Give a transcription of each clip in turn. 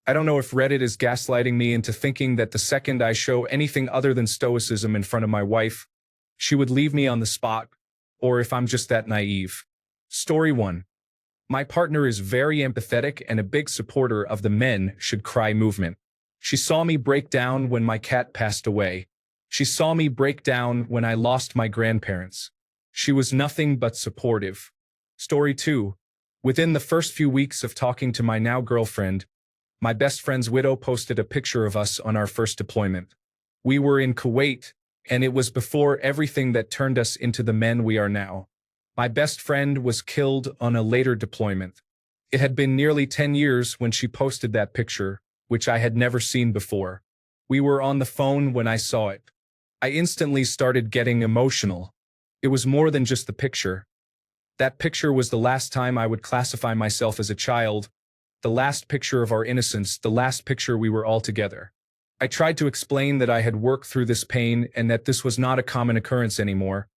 I don't know if Reddit is gaslighting me into thinking that the second I show anything other than stoicism in front of my wife, she would leave me on the spot, or if I'm just that naive. Story 1. My partner is very empathetic and a big supporter of the men should cry movement. She saw me break down when my cat passed away. She saw me break down when I lost my grandparents. She was nothing but supportive. Story 2. Within the first few weeks of talking to my now girlfriend, my best friend's widow posted a picture of us on our first deployment. We were in Kuwait, and it was before everything that turned us into the men we are now. My best friend was killed on a later deployment. It had been nearly 10 years when she posted that picture, which I had never seen before. We were on the phone when I saw it. I instantly started getting emotional. It was more than just the picture. That picture was the last time I would classify myself as a child, the last picture of our innocence, the last picture we were all together. I tried to explain that I had worked through this pain and that this was not a common occurrence anymore,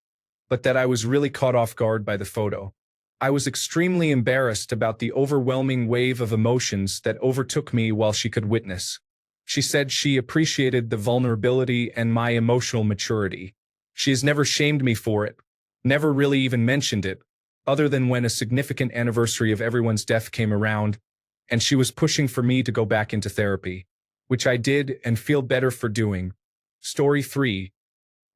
but that I was really caught off guard by the photo. I was extremely embarrassed about the overwhelming wave of emotions that overtook me while she could witness. She said she appreciated the vulnerability and my emotional maturity. She has never shamed me for it, never really even mentioned it, other than when a significant anniversary of everyone's death came around, and she was pushing for me to go back into therapy, which I did and feel better for doing. Story 3.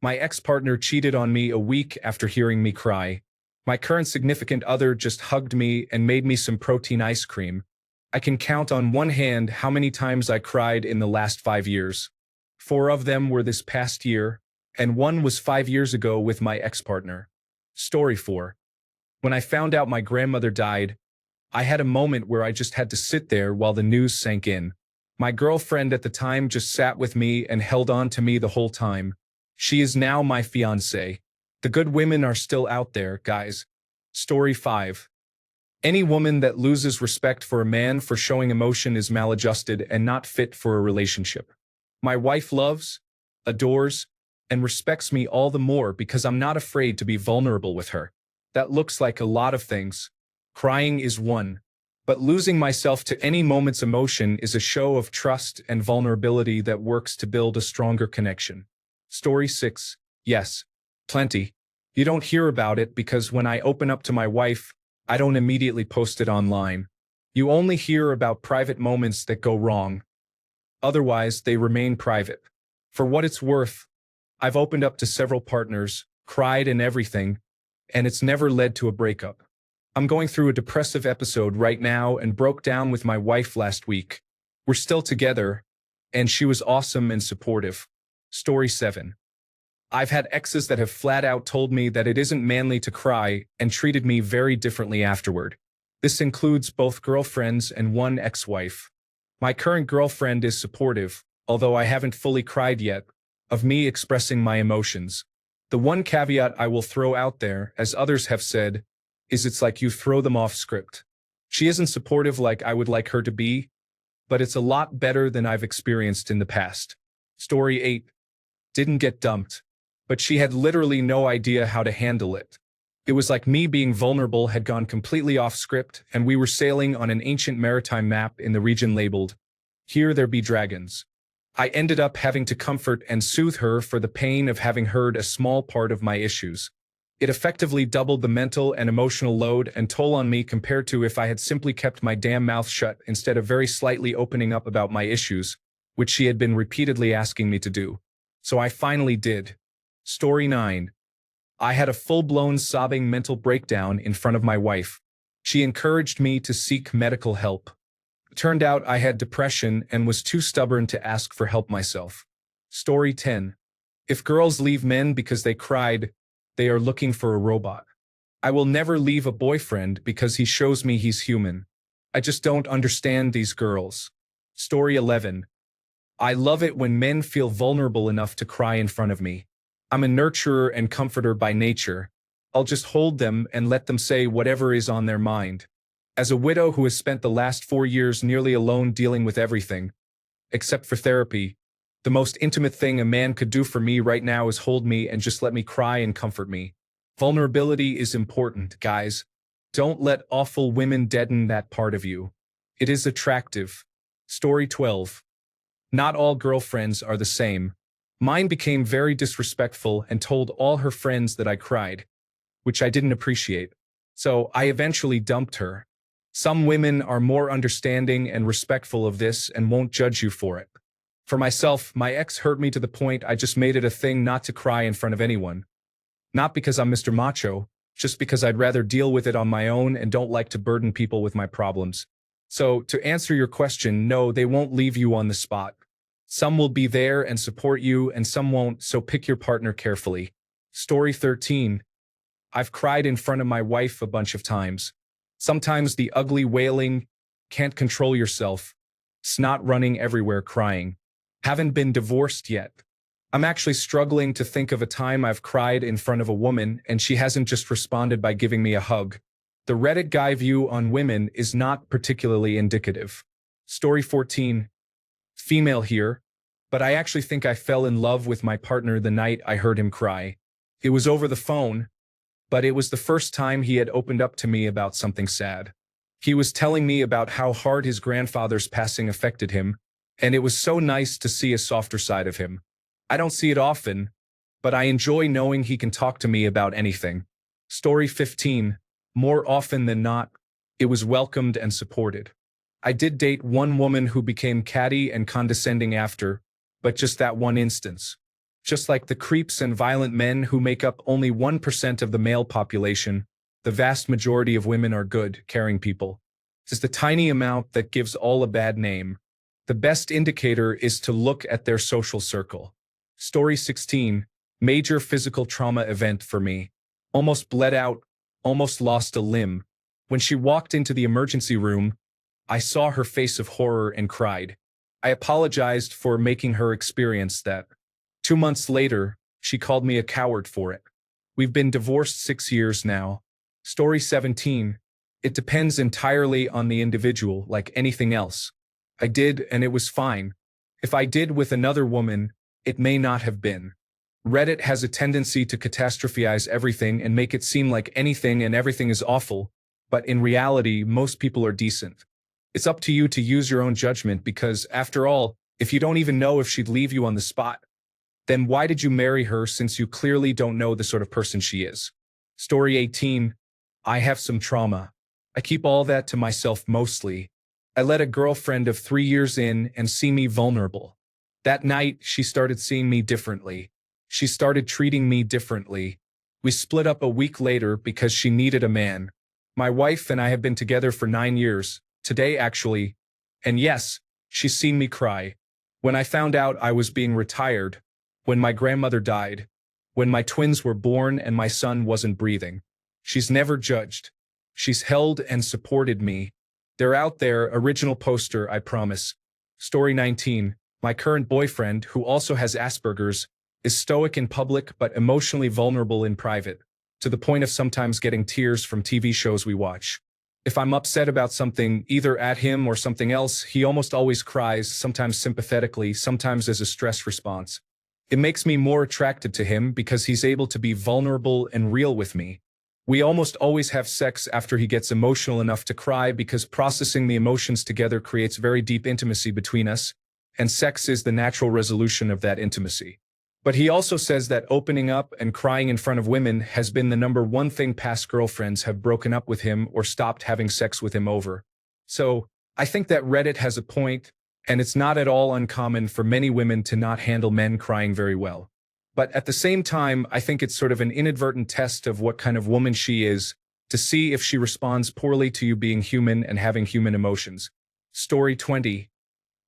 My ex-partner cheated on me a week after hearing me cry. My current significant other just hugged me and made me some protein ice cream. I can count on one hand how many times I cried in the last 5 years. 4 of them were this past year, and 1 was 5 years ago with my ex-partner. Story 4. When I found out my grandmother died, I had a moment where I just had to sit there while the news sank in. My girlfriend at the time just sat with me and held on to me the whole time. She is now my fiancée. The good women are still out there, guys. Story 5. Any woman that loses respect for a man for showing emotion is maladjusted and not fit for a relationship. My wife loves, adores, and respects me all the more because I'm not afraid to be vulnerable with her. That looks like a lot of things. Crying is one. But losing myself to any moment's emotion is a show of trust and vulnerability that works to build a stronger connection. Story 6. Yes, plenty. You don't hear about it because when I open up to my wife, I don't immediately post it online. You only hear about private moments that go wrong. Otherwise, they remain private. For what it's worth, I've opened up to several partners, cried and everything, and it's never led to a breakup. I'm going through a depressive episode right now and broke down with my wife last week. We're still together, and she was awesome and supportive. Story 7. I've had exes that have flat out told me that it isn't manly to cry and treated me very differently afterward. This includes both girlfriends and one ex-wife. My current girlfriend is supportive, although I haven't fully cried yet, of me expressing my emotions. The one caveat I will throw out there, as others have said, is it's like you throw them off script. She isn't supportive like I would like her to be, but it's a lot better than I've experienced in the past. Story 8. Didn't get dumped, but she had literally no idea how to handle it. It was like me being vulnerable had gone completely off script, and we were sailing on an ancient maritime map in the region labeled, "Here there be dragons." I ended up having to comfort and soothe her for the pain of having heard a small part of my issues. It effectively doubled the mental and emotional load and toll on me compared to if I had simply kept my damn mouth shut instead of very slightly opening up about my issues, which she had been repeatedly asking me to do. So I finally did. Story 9. I had a full-blown sobbing mental breakdown in front of my wife. She encouraged me to seek medical help. It turned out I had depression and was too stubborn to ask for help myself. Story 10. If girls leave men because they cried, they are looking for a robot. I will never leave a boyfriend because he shows me he's human. I just don't understand these girls. Story 11. I love it when men feel vulnerable enough to cry in front of me. I'm a nurturer and comforter by nature. I'll just hold them and let them say whatever is on their mind. As a widow who has spent the last 4 years nearly alone dealing with everything, except for therapy, the most intimate thing a man could do for me right now is hold me and just let me cry and comfort me. Vulnerability is important, guys. Don't let awful women deaden that part of you. It is attractive. Story 12. Not all girlfriends are the same. Mine became very disrespectful and told all her friends that I cried, which I didn't appreciate. So I eventually dumped her. Some women are more understanding and respectful of this and won't judge you for it. For myself, my ex hurt me to the point I just made it a thing not to cry in front of anyone. Not because I'm Mr. Macho, just because I'd rather deal with it on my own and don't like to burden people with my problems. So, to answer your question, no, they won't leave you on the spot. Some will be there and support you, and some won't, so pick your partner carefully. Story 13. I've cried in front of my wife a bunch of times. Sometimes the ugly wailing, can't control yourself, snot running everywhere crying. Haven't been divorced yet. I'm actually struggling to think of a time I've cried in front of a woman and she hasn't just responded by giving me a hug. The Reddit guy view on women is not particularly indicative. Story 14. Female here, but I actually think I fell in love with my partner the night I heard him cry. It was over the phone, but it was the first time he had opened up to me about something sad. He was telling me about how hard his grandfather's passing affected him, and it was so nice to see a softer side of him. I don't see it often, but I enjoy knowing he can talk to me about anything. Story 15. More often than not, it was welcomed and supported. I did date one woman who became catty and condescending after, but just that one instance. Just like the creeps and violent men who make up only 1% of the male population, the vast majority of women are good, caring people. It's the tiny amount that gives all a bad name. The best indicator is to look at their social circle. Story 16. Major physical trauma event for me. Almost bled out, almost lost a limb. When she walked into the emergency room, I saw her face of horror and cried. I apologized for making her experience that. 2 months later, she called me a coward for it. We've been divorced 6 years now. Story 17. It depends entirely on the individual, like anything else. I did, and it was fine. If I did with another woman, it may not have been. Reddit has a tendency to catastrophize everything and make it seem like anything and everything is awful, but in reality, most people are decent. It's up to you to use your own judgment because, after all, if you don't even know if she'd leave you on the spot, then why did you marry her since you clearly don't know the sort of person she is? Story 18. I have some trauma. I keep all that to myself mostly. I let a girlfriend of 3 years in and see me vulnerable. That night, she started seeing me differently. She started treating me differently. We split up a week later because she needed a man. My wife and I have been together for 9 years, today actually, and yes, she's seen me cry. When I found out I was being retired, when my grandmother died, when my twins were born and my son wasn't breathing. She's never judged. She's held and supported me. They're out there, original poster, I promise. Story 19. My current boyfriend, who also has Asperger's, is stoic in public but emotionally vulnerable in private, to the point of sometimes getting tears from TV shows we watch. If I'm upset about something, either at him or something else, he almost always cries, sometimes sympathetically, sometimes as a stress response. It makes me more attracted to him because he's able to be vulnerable and real with me. We almost always have sex after he gets emotional enough to cry because processing the emotions together creates very deep intimacy between us, and sex is the natural resolution of that intimacy. But he also says that opening up and crying in front of women has been the #1 thing past girlfriends have broken up with him or stopped having sex with him over. So, I think that Reddit has a point, and it's not at all uncommon for many women to not handle men crying very well. But at the same time, I think it's sort of an inadvertent test of what kind of woman she is, to see if she responds poorly to you being human and having human emotions. Story 20.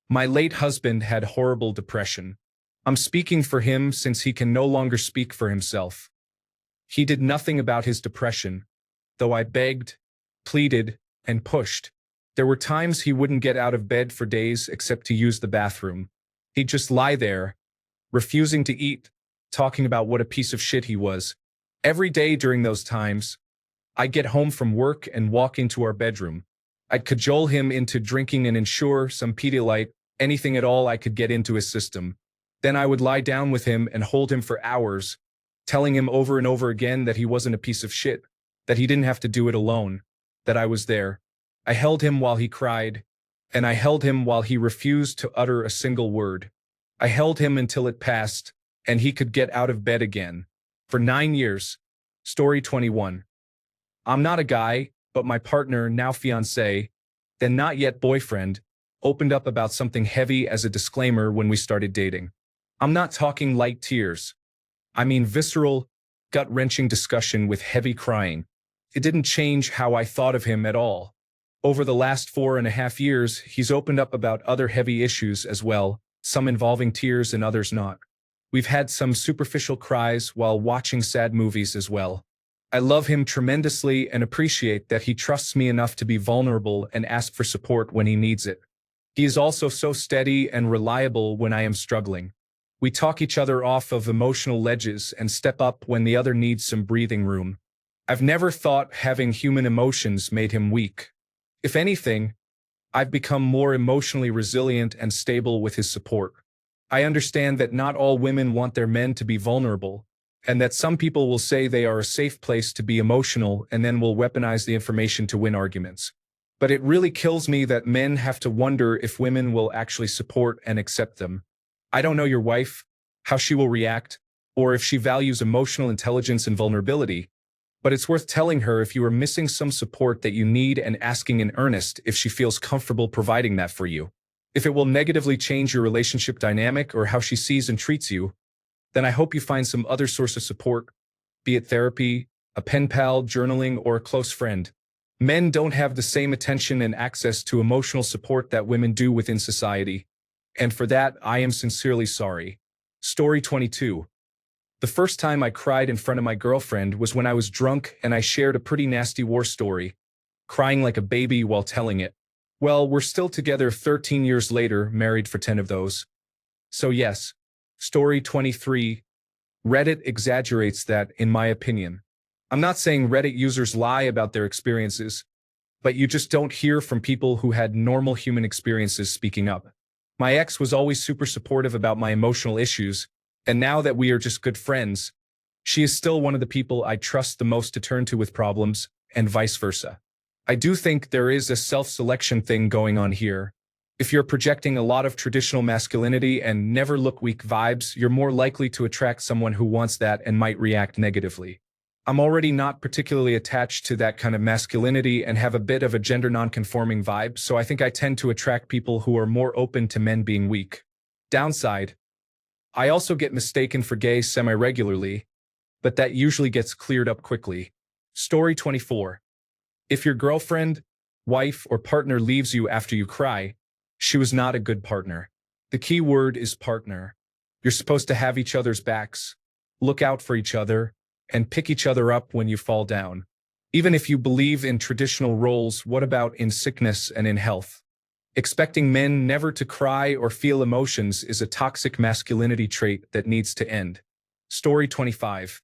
My late husband had horrible depression. I'm speaking for him since he can no longer speak for himself. He did nothing about his depression, though I begged, pleaded, and pushed. There were times he wouldn't get out of bed for days except to use the bathroom. He'd just lie there, refusing to eat, talking about what a piece of shit he was. Every day during those times, I'd get home from work and walk into our bedroom. I'd cajole him into drinking and ensure some Pedialyte, anything at all I could get into his system. Then I would lie down with him and hold him for hours, telling him over and over again that he wasn't a piece of shit, that he didn't have to do it alone, that I was there. I held him while he cried, and I held him while he refused to utter a single word. I held him until it passed, and he could get out of bed again. For 9 years. Story 21. I'm not a guy, but my partner, now fiancé, then not yet boyfriend, opened up about something heavy as a disclaimer when we started dating. I'm not talking light tears. I mean visceral, gut-wrenching discussion with heavy crying. It didn't change how I thought of him at all. Over the last 4.5 years, he's opened up about other heavy issues as well, some involving tears and others not. We've had some superficial cries while watching sad movies as well. I love him tremendously and appreciate that he trusts me enough to be vulnerable and ask for support when he needs it. He is also so steady and reliable when I am struggling. We talk each other off of emotional ledges and step up when the other needs some breathing room. I've never thought having human emotions made him weak. If anything, I've become more emotionally resilient and stable with his support. I understand that not all women want their men to be vulnerable, and that some people will say they are a safe place to be emotional and then will weaponize the information to win arguments. But it really kills me that men have to wonder if women will actually support and accept them. I don't know your wife, how she will react, or if she values emotional intelligence and vulnerability, but it's worth telling her if you are missing some support that you need and asking in earnest if she feels comfortable providing that for you. If it will negatively change your relationship dynamic or how she sees and treats you, then I hope you find some other source of support, be it therapy, a pen pal, journaling, or a close friend. Men don't have the same attention and access to emotional support that women do within society, and for that, I am sincerely sorry. Story 22. The first time I cried in front of my girlfriend was when I was drunk and I shared a pretty nasty war story, crying like a baby while telling it. Well, we're still together 13 years later, married for 10 of those. So yes. Story 23. Reddit exaggerates that, in my opinion. I'm not saying Reddit users lie about their experiences, but you just don't hear from people who had normal human experiences speaking up. My ex was always super supportive about my emotional issues, and now that we are just good friends, she is still one of the people I trust the most to turn to with problems, and vice versa. I do think there is a self-selection thing going on here. If you're projecting a lot of traditional masculinity and never look weak vibes, you're more likely to attract someone who wants that and might react negatively. I'm already not particularly attached to that kind of masculinity and have a bit of a gender non-conforming vibe, so I think I tend to attract people who are more open to men being weak. Downside: I also get mistaken for gay semi-regularly, but that usually gets cleared up quickly. Story 24. If your girlfriend, wife, or partner leaves you after you cry, she was not a good partner. The key word is partner. You're supposed to have each other's backs, look out for each other, and pick each other up when you fall down. Even if you believe in traditional roles, what about in sickness and in health? Expecting men never to cry or feel emotions is a toxic masculinity trait that needs to end. Story 25.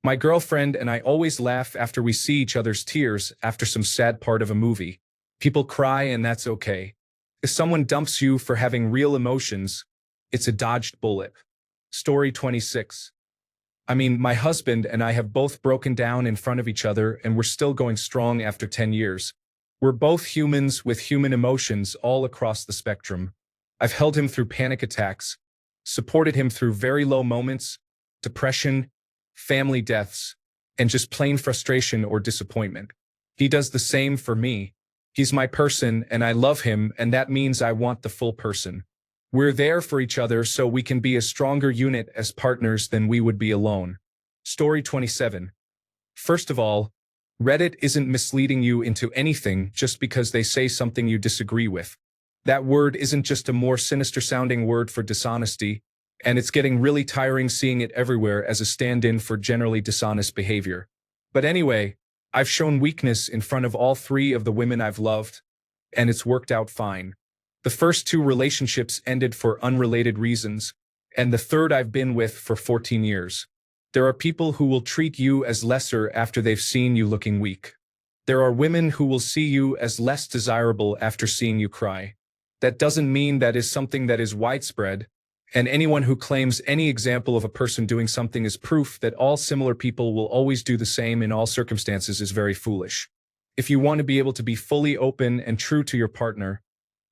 My girlfriend and I always laugh after we see each other's tears after some sad part of a movie. People cry and that's okay. If someone dumps you for having real emotions, it's a dodged bullet. Story 26. I mean, my husband and I have both broken down in front of each other and we're still going strong after 10 years. We're both humans with human emotions all across the spectrum. I've held him through panic attacks, supported him through very low moments, depression, family deaths, and just plain frustration or disappointment. He does the same for me. He's my person and I love him, and that means I want the full person. We're there for each other so we can be a stronger unit as partners than we would be alone. Story 27. First of all, Reddit isn't misleading you into anything just because they say something you disagree with. That word isn't just a more sinister-sounding word for dishonesty, and it's getting really tiring seeing it everywhere as a stand-in for generally dishonest behavior. But anyway, I've shown weakness in front of all 3 of the women I've loved, and it's worked out fine. The first 2 relationships ended for unrelated reasons, and the third I've been with for 14 years. There are people who will treat you as lesser after they've seen you looking weak. There are women who will see you as less desirable after seeing you cry. That doesn't mean that is something that is widespread, and anyone who claims any example of a person doing something is proof that all similar people will always do the same in all circumstances is very foolish. If you want to be able to be fully open and true to your partner,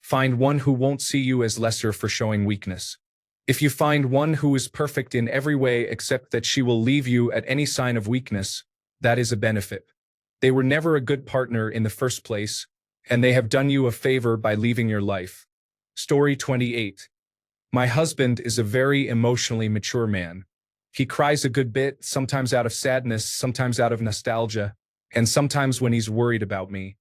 Find one who won't see you as lesser for showing weakness. If you find one who is perfect in every way except that she will leave you at any sign of weakness, that is a benefit. They were never a good partner in the first place, and they have done you a favor by leaving your life. Story 28. My husband is a very emotionally mature man. He cries a good bit, sometimes out of sadness, sometimes out of nostalgia, and sometimes when he's worried about me.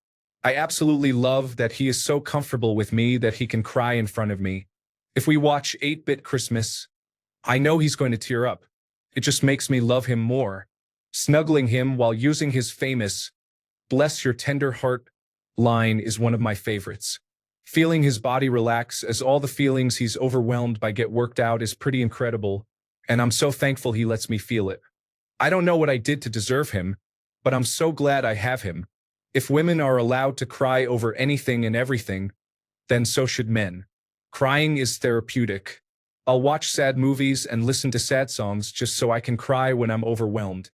I absolutely love that he is so comfortable with me that he can cry in front of me. If we watch 8-Bit Christmas, I know he's going to tear up. It just makes me love him more. Snuggling him while using his famous, "Bless your tender heart" line is one of my favorites. Feeling his body relax as all the feelings he's overwhelmed by get worked out is pretty incredible, and I'm so thankful he lets me feel it. I don't know what I did to deserve him, but I'm so glad I have him. If women are allowed to cry over anything and everything, then so should men. Crying is therapeutic. I'll watch sad movies and listen to sad songs just so I can cry when I'm overwhelmed.